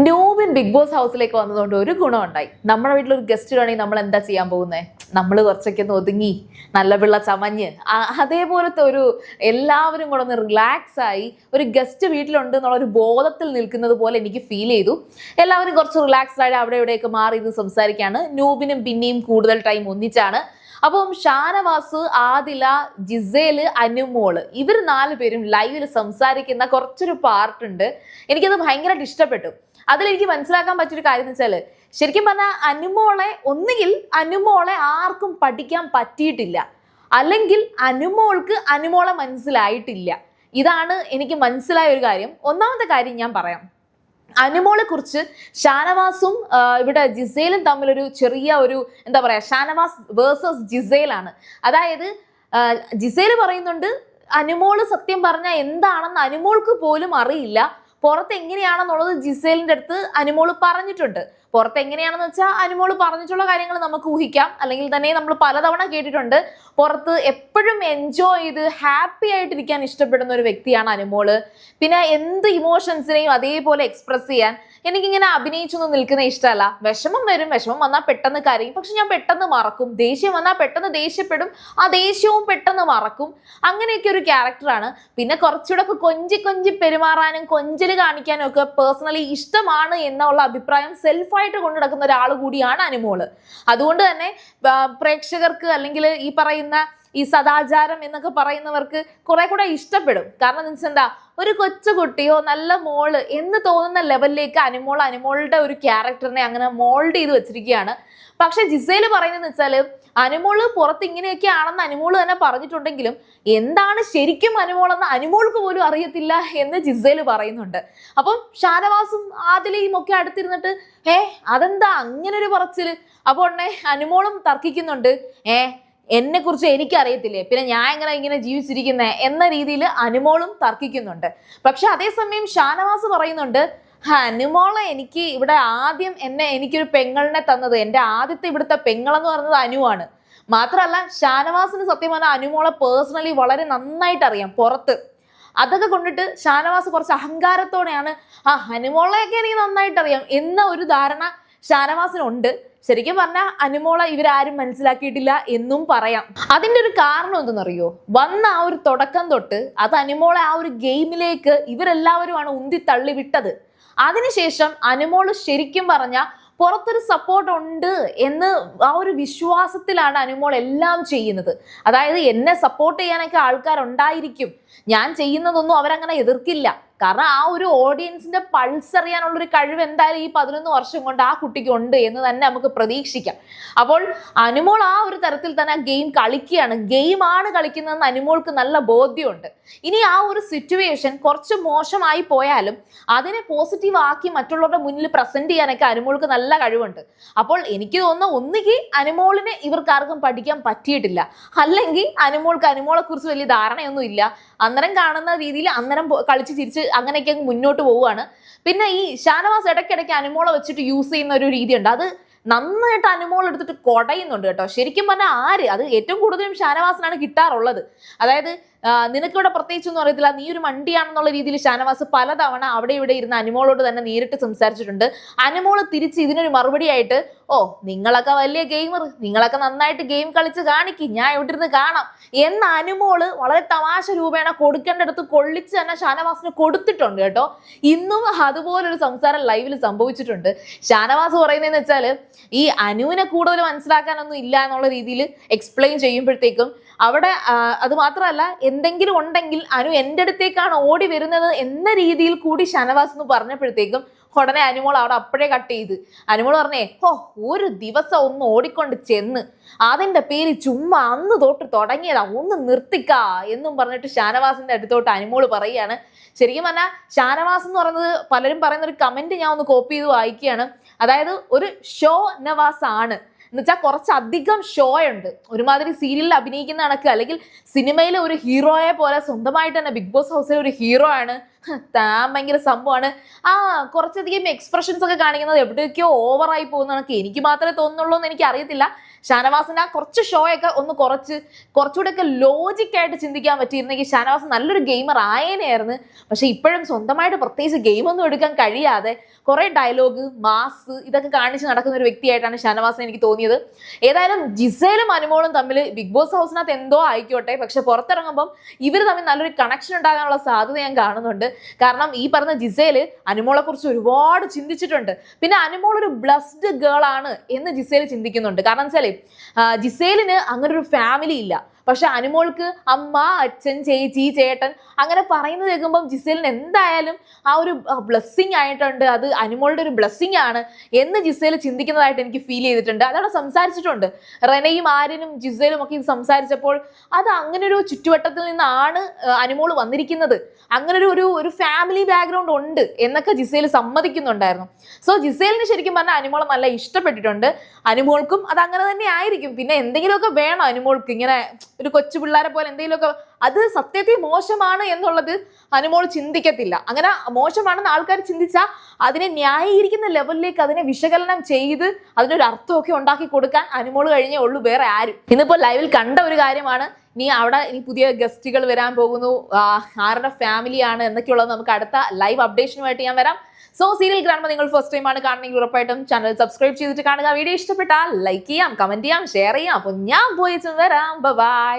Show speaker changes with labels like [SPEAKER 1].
[SPEAKER 1] ന്യൂബിൻ big boss ഹൗസിലേക്ക് വന്നതുകൊണ്ട് ഒരു ഗുണം ഉണ്ടായി. നമ്മുടെ വീട്ടിലൊരു ഗസ്റ്റ് വേണമെങ്കിൽ നമ്മൾ എന്താ ചെയ്യാൻ പോകുന്നത്? നമ്മൾ കുറച്ചൊക്കെ ഒന്ന് ഒതുങ്ങി നല്ല പിള്ള ചമഞ്ഞ് അതേപോലത്തെ ഒരു എല്ലാവരും കൂടെ ഒന്ന് റിലാക്സ് ആയി ഒരു ഗസ്റ്റ് വീട്ടിലുണ്ട് എന്നുള്ള ഒരു ബോധത്തിൽ നിൽക്കുന്നത് പോലെ എനിക്ക് ഫീൽ ചെയ്തു. എല്ലാവരും കുറച്ച് റിലാക്സ്ഡ് ആയിട്ട് അവിടെ ഇവിടെയൊക്കെ മാറി ഇത് സംസാരിക്കുകയാണ്. ന്യൂബിനും പിന്നെയും കൂടുതൽ ടൈം ഒന്നിച്ചാണ്. അപ്പം ഷാനവാസ്, ആദില, ജിസേല്, അനുമോള് ഇവർ 4 പേരും ലൈവിൽ സംസാരിക്കുന്ന കുറച്ചൊരു പാർട്ടുണ്ട്. എനിക്കത് ഭയങ്കരമായിട്ട് ഇഷ്ടപ്പെട്ടു. അതിലെനിക്ക് മനസ്സിലാക്കാൻ പറ്റിയൊരു കാര്യം എന്ന് വെച്ചാൽ, ശരിക്കും പറഞ്ഞാൽ ഒന്നുകിൽ അനുമോളെ ആർക്കും പഠിക്കാൻ പറ്റിയിട്ടില്ല, അല്ലെങ്കിൽ അനുമോൾക്ക് അനുമോളെ മനസ്സിലായിട്ടില്ല. ഇതാണ് എനിക്ക് മനസ്സിലായ ഒരു കാര്യം. ഒന്നാമത്തെ കാര്യം ഞാൻ പറയാം. അനുമോളെ കുറിച്ച് ഷാനവാസും ഇവിടെ ജിസേലും തമ്മിലൊരു ചെറിയ ഒരു എന്താ പറയാ, ഷാനവാസ് വേഴ്സസ് ജിസേലാണ്. അതായത് ജിസേല് പറയുന്നുണ്ട് അനുമോള് സത്യം പറഞ്ഞാൽ എന്താണെന്ന് അനുമോൾക്ക് പോലും അറിയില്ല, പുറത്ത് എങ്ങനെയാണെന്നുള്ളത് ജിസേലിന്റെ അടുത്ത് അനുമോള് പറഞ്ഞിട്ടുണ്ട്. പുറത്ത് എങ്ങനെയാണെന്ന് വെച്ചാൽ അനുമോള് പറഞ്ഞിട്ടുള്ള കാര്യങ്ങൾ നമുക്ക് ഊഹിക്കാം, അല്ലെങ്കിൽ തന്നെ നമ്മൾ പലതവണ കേട്ടിട്ടുണ്ട്. പുറത്ത് എപ്പോഴും എൻജോയ് ചെയ്ത് ഹാപ്പി ആയിട്ടിരിക്കാൻ ഇഷ്ടപ്പെടുന്ന ഒരു വ്യക്തിയാണ് അനുമോള്. പിന്നെ എന്ത് ഇമോഷൻസിനെയും അതേപോലെ എക്സ്പ്രസ് ചെയ്യാൻ എനിക്കിങ്ങനെ അഭിനയിച്ചൊന്നും നിൽക്കുന്ന ഇഷ്ടമല്ല. വിഷമം വരും, വിഷമം വന്നാൽ പെട്ടെന്ന് കരയും, പക്ഷെ ഞാൻ പെട്ടെന്ന് മറക്കും. ദേഷ്യം വന്നാൽ പെട്ടെന്ന് ദേഷ്യപ്പെടും, ആ ദേഷ്യവും പെട്ടെന്ന് മറക്കും. അങ്ങനെയൊക്കെ ഒരു ക്യാരക്ടറാണ്. പിന്നെ കുറച്ചുകൂടെ ഒക്കെ കൊഞ്ചി പെരുമാറാനും കൊഞ്ചല് കാണിക്കാനും ഒക്കെ പേഴ്സണലി ഇഷ്ടമാണ് എന്നുള്ള അഭിപ്രായം സെൽഫായിട്ട് കൊണ്ടു നടക്കുന്ന ഒരാൾ കൂടിയാണ് അനുമോള്. അതുകൊണ്ട് തന്നെ പ്രേക്ഷകർക്ക് അല്ലെങ്കിൽ ഈ പറയുന്ന ഈ സദാചാരം എന്നൊക്കെ പറയുന്നവർക്ക് കുറെ കൂടെ ഇഷ്ടപ്പെടും. കാരണം എന്ന് വെച്ചാൽ എന്താ, ഒരു കൊച്ചുകുട്ടിയോ നല്ല മോള് എന്ന് തോന്നുന്ന ലെവലിലേക്ക് അനുമോളുടെ ഒരു ക്യാരക്ടറിനെ അങ്ങനെ മോൾഡ് ചെയ്ത് വെച്ചിരിക്കുകയാണ്. പക്ഷെ ജിസേല് പറയുന്നതെന്ന് വെച്ചാല്, അനുമോള് പുറത്ത് ഇങ്ങനെയൊക്കെ ആണെന്ന് അനുമോള് തന്നെ പറഞ്ഞിട്ടുണ്ടെങ്കിലും എന്താണ് ശരിക്കും അനുമോളെന്ന് അനുമോൾക്ക് പോലും അറിയത്തില്ല എന്ന് ജിസേല് പറയുന്നുണ്ട്. അപ്പം ഷാനവാസും ആദിലയും ഒക്കെ അടുത്തിരുന്നിട്ട് അതെന്താ അങ്ങനെ ഒരു പറച്ചില്? അപ്പോൾ അനുമോളും തർക്കിക്കുന്നുണ്ട്. എന്നെ കുറിച്ച് എനിക്കറിയത്തില്ലേ, പിന്നെ ഞാൻ ഇങ്ങനെ ജീവിച്ചിരിക്കുന്നേ എന്ന രീതിയിൽ അനുമോളും തർക്കിക്കുന്നുണ്ട്. പക്ഷെ അതേസമയം ഷാനവാസ് പറയുന്നുണ്ട്, അനുമോളെ എനിക്ക് ഇവിടെ ആദ്യം എനിക്കൊരു പെങ്ങളിനെ തന്നത്, എൻ്റെ ആദ്യത്തെ ഇവിടുത്തെ പെങ്ങളെന്ന് പറയുന്നത് അനുവാണ്. മാത്രമല്ല ഷാനവാസിന് സത്യം പറഞ്ഞാൽ അനുമോളെ പേഴ്സണലി വളരെ നന്നായിട്ട് അറിയാം പുറത്ത്. അതൊക്കെ കൊണ്ടിട്ട് ഷാനവാസ് കുറച്ച് അഹങ്കാരത്തോടെയാണ് അനുമോളെയൊക്കെ എനിക്ക് നന്നായിട്ട് അറിയാം എന്ന ഒരു ധാരണ ഷാനവാസിനുണ്ട്. ശരിക്കും പറഞ്ഞാൽ അനുമോളെ ഇവരാരും മനസ്സിലാക്കിയിട്ടില്ല എന്നും പറയാം. അതിൻ്റെ ഒരു കാരണം എന്തെന്നറിയോ? വന്ന ആ ഒരു തുടക്കം തൊട്ട് അത് അനുമോളെ ആ ഒരു ഗെയിമിലേക്ക് ഇവരെല്ലാവരുമാണ് ഉന്തി തള്ളി വിട്ടത്. അതിനുശേഷം അനുമോള് ശരിക്കും പറഞ്ഞാൽ പുറത്തൊരു സപ്പോർട്ട് ഉണ്ട് എന്ന് ആ ഒരു വിശ്വാസത്തിലാണ് അനുമോൾ എല്ലാം ചെയ്യുന്നത്. അതായത് എന്നെ സപ്പോർട്ട് ചെയ്യാനൊക്കെ ആൾക്കാരുണ്ടായിരിക്കും, ഞാൻ ചെയ്യുന്നതൊന്നും അവരങ്ങനെ എതിർക്കില്ല. കാരണം ആ ഒരു ഓഡിയൻസിന്റെ പൾസ് അറിയാനുള്ളൊരു കഴിവ് എന്തായാലും ഈ 11 വർഷം കൊണ്ട് ആ കുട്ടിക്ക് ഉണ്ട് എന്ന് തന്നെ നമുക്ക് പ്രതീക്ഷിക്കാം. അപ്പോൾ അനുമോൾ ആ ഒരു തരത്തിൽ തന്നെ ആ ഗെയിം കളിക്കുകയാണ്, ഗെയിമാണ് കളിക്കുന്നതെന്ന് അനുമോൾക്ക് നല്ല ബോധ്യമുണ്ട്. ഇനി ആ ഒരു സിറ്റുവേഷൻ കുറച്ച് മോശമായി പോയാലും അതിനെ പോസിറ്റീവ് ആക്കി മറ്റുള്ളവരുടെ മുന്നിൽ പ്രസന്റ് ചെയ്യാനൊക്കെ അനുമോൾക്ക് നല്ല കഴിവുണ്ട്. അപ്പോൾ എനിക്ക് തോന്നുന്ന ഒന്നുകിൽ അനുമോളിനെ ഇവർക്കാർക്കും പഠിക്കാൻ പറ്റിയിട്ടില്ല, അല്ലെങ്കിൽ അനുമോൾക്ക് അനുമോളെ കുറിച്ച് വലിയ ധാരണയൊന്നും ഇല്ല. അന്നേരം കാണുന്ന രീതിയിൽ അന്നേരം കളിച്ച് ചിരിച്ച് അങ്ങനെയൊക്കെ മുന്നോട്ട് പോവുകയാണ്. പിന്നെ ഈ ഷാനവാസ് ഇടയ്ക്കിടയ്ക്ക് അനുമോളെ വെച്ചിട്ട് യൂസ് ചെയ്യുന്ന ഒരു രീതിയുണ്ട്, അത് നന്നായിട്ട് അനുമോൾ എടുത്തിട്ട് കൊടയുന്നുണ്ട് കേട്ടോ. ശരിക്കും പറഞ്ഞാൽ അത് ഏറ്റവും കൂടുതലും ഷാനവാസിനാണ് കിട്ടാറുള്ളത്. അതായത് നിനക്കിവിടെ പ്രത്യേകിച്ചൊന്നും അറിയത്തില്ല, നീ ഒരു മണ്ടിയാണെന്നുള്ള രീതിയിൽ ഷാനവാസ് പലതവണ അവിടെ ഇവിടെ ഇരുന്ന് അനുമോളോട് തന്നെ നേരിട്ട് സംസാരിച്ചിട്ടുണ്ട്. അനുമോള് തിരിച്ച് ഇതിനൊരു മറുപടി ആയിട്ട്, നിങ്ങളൊക്കെ വലിയ ഗെയിമർ, നിങ്ങളൊക്കെ നന്നായിട്ട് ഗെയിം കളിച്ച് കാണിക്കും, ഞാൻ ഇവിടെ ഇരുന്ന് കാണാം എന്ന അനുമോള് വളരെ തമാശ രൂപേണ കൊടുക്കേണ്ടടുത്ത് കൊള്ളിച്ച് തന്നെ ഷാനവാസിന് കൊടുത്തിട്ടുണ്ട് കേട്ടോ. ഇന്നും അതുപോലൊരു സംസാരം ലൈവിൽ സംഭവിച്ചിട്ടുണ്ട്. ഷാനവാസ് പറയുന്നതെന്ന് വെച്ചാൽ, ഈ അനുവിനെ കൂടുതൽ മനസ്സിലാക്കാനൊന്നും ഇല്ല എന്നുള്ള രീതിയിൽ എക്സ്പ്ലെയിൻ ചെയ്യുമ്പോഴത്തേക്കും അവിടെ അത് മാത്രമല്ല, എന്തെങ്കിലും ഉണ്ടെങ്കിൽ അനു എൻ്റെ അടുത്തേക്കാണ് ഓടി വരുന്നത് എന്ന രീതിയിൽ കൂടി ഷാനവാസ് എന്ന് പറഞ്ഞപ്പോഴത്തേക്കും ഉടനെ അനുമോൾ അവിടെ അപ്പോഴേ കട്ട് ചെയ്ത് അനുമോൾ പറഞ്ഞേ, ഒരു ദിവസം ഒന്ന് ഓടിക്കൊണ്ട് ചെന്ന് അതിൻ്റെ പേര് ചുമ്മാ അന്ന് തൊട്ട് തുടങ്ങിയതാ, ഒന്ന് നിർത്തിക്കാ എന്നും പറഞ്ഞിട്ട് ഷാനവാസിന്റെ അടുത്തോട്ട് അനുമോൾ പറയുകയാണ്. ശരിക്കും പറഞ്ഞാൽ ഷാനവാസ് എന്ന് പറയുന്നത് പലരും പറയുന്ന ഒരു കമന്റ് ഞാൻ ഒന്ന് കോപ്പി ചെയ്ത് വായിക്കുകയാണ്. അതായത് ഒരു ഷോ നവാസ് ആണ് എന്നുവെച്ചാൽ കുറച്ചധികം ഷോ ഉണ്ട്, ഒരുമാതിരി സീരിയലിൽ അഭിനയിക്കുന്ന കണക്ക്, അല്ലെങ്കിൽ സിനിമയിലെ ഒരു ഹീറോയെ പോലെ സ്വന്തമായിട്ട് തന്നെ ബിഗ് ബോസ് ഹൗസിലെ ഒരു ഹീറോ ആണ്. താൻ ഭയങ്കര സംഭവമാണ്, കുറച്ചധികം എക്സ്പ്രഷൻസ് ഒക്കെ കാണിക്കുന്നത് എവിടെയൊക്കെയോ ഓവറായി പോകുന്നതൊക്കെ എനിക്ക് മാത്രമേ തോന്നുന്നുള്ളൂ എന്ന് എനിക്ക് അറിയത്തില്ല. ഷാനവാസിന് ആ കുറച്ച് ഷോ ഒക്കെ ഒന്ന് കുറച്ചുകൂടെ ഒക്കെ ലോജിക്കായിട്ട് ചിന്തിക്കാൻ പറ്റിയിരുന്നെങ്കിൽ ഷാനവാസ് നല്ലൊരു ഗെയിമർ ആയേനെയായിരുന്നു. പക്ഷെ ഇപ്പോഴും സ്വന്തമായിട്ട് പ്രത്യേകിച്ച് ഗെയിമൊന്നും എടുക്കാൻ കഴിയാതെ കുറെ ഡയലോഗ് മാസ് ഇതൊക്കെ കാണിച്ച് നടക്കുന്ന ഒരു വ്യക്തിയായിട്ടാണ് ഷാനവാസിനെ എനിക്ക് തോന്നിയത്. ഏതായാലും ജിസേലും അനുമോളും തമ്മിൽ ബിഗ് ബോസ് ഹൗസിനകത്ത് എന്തോ ആയിക്കോട്ടെ, പക്ഷെ പുറത്തിറങ്ങുമ്പോൾ ഇവർ തമ്മിൽ നല്ലൊരു കണക്ഷൻ ഉണ്ടാകാനുള്ള സാധ്യത ഞാൻ കാണുന്നുണ്ട്. കാരണം ഈ പറഞ്ഞ ജിസേല് അനുമോളെ കുറിച്ച് ഒരുപാട് ചിന്തിച്ചിട്ടുണ്ട്. പിന്നെ അനുമോൾ ഒരു ബ്ലസ്ഡ് ഗേൾ ആണ് എന്ന് ജിസേല് ചിന്തിക്കുന്നുണ്ട്. കാരണം വെച്ചാല് ജിസേലിന് അങ്ങനെ ഒരു ഫാമിലി ഇല്ല. പക്ഷെ അനുമോൾക്ക് അമ്മ, അച്ഛൻ, ചേച്ചി, ചേട്ടൻ അങ്ങനെ പറയുന്നത് കേൾക്കുമ്പം ജിസേലിന് എന്തായാലും ആ ഒരു ബ്ലെസ്സിങ് ആയിട്ടുണ്ട്, അത് അനുമോളുടെ ഒരു ബ്ലെസ്സിങ് ആണ് എന്ന് ജിസേൽ ചിന്തിക്കുന്നതായിട്ട് എനിക്ക് ഫീൽ ചെയ്തിട്ടുണ്ട്. അതവിടെ സംസാരിച്ചിട്ടുണ്ട്. റെനയും ആര്യനും ജിസേലും ഒക്കെ ഇത് സംസാരിച്ചപ്പോൾ അത് അങ്ങനെ ഒരു ചുറ്റുവട്ടത്തിൽ നിന്നാണ് അനുമോൾ വന്നിരിക്കുന്നത്, അങ്ങനെ ഒരു ഫാമിലി ബാക്ക്ഗ്രൗണ്ട് ഉണ്ട് എന്നൊക്കെ ജിസേൽ സമ്മതിക്കുന്നുണ്ടായിരുന്നു. സോ ജിസേലിന് ശരിക്കും പറഞ്ഞാൽ അനുമോളെ നല്ല ഇഷ്ടപ്പെട്ടിട്ടുണ്ട്. അനുമോൾക്കും അത് അങ്ങനെ തന്നെ ആയിരിക്കും. പിന്നെ എന്തെങ്കിലുമൊക്കെ വേണം അനുമോൾക്ക്, ഇങ്ങനെ ഒരു കൊച്ചു പിള്ളേരെ പോലെ എന്തെങ്കിലുമൊക്കെ. അത് സത്യത്തിൽ മോശമാണ് എന്നുള്ളത് അനുമോൾ ചിന്തിക്കത്തില്ല. അങ്ങനെ മോശമാണെന്ന് ആൾക്കാർ ചിന്തിച്ചാൽ അതിനെ ന്യായീകരിക്കുന്ന ലെവലിലേക്ക് അതിനെ വിശകലനം ചെയ്ത് അതിനൊരു അർത്ഥമൊക്കെ ഉണ്ടാക്കി കൊടുക്കാൻ അനുമോൾ കഴിഞ്ഞേ ഉള്ളൂ, വേറെ ആരും. ഇന്നിപ്പോൾ ലൈവിൽ കണ്ട ഒരു കാര്യമാണ്. ഇനി പുതിയ ഗസ്റ്റുകൾ വരാൻ പോകുന്നു, ആരുടെ ഫാമിലിയാണ് എന്നൊക്കെയുള്ളത് നമുക്ക് അടുത്ത ലൈവ് അപ്ഡേഷനുമായിട്ട് ഞാൻ വരാം. സോ സീരിയൽ ഗ്രാൻഡ് നിങ്ങൾ ഫസ്റ്റ് ടൈം ആണ് കാണണമെങ്കിൽ ഉറപ്പായിട്ടും ചാനൽ സബ്സ്ക്രൈബ് ചെയ്തിട്ട് കാണുക. വീഡിയോ ഇഷ്ടപ്പെട്ടാൽ ലൈക്ക് ചെയ്യാം, കമന്റ് ചെയ്യാം, ഷെയർ ചെയ്യാം. അപ്പോൾ ഞാൻ പോയി വരാം. ബൈ.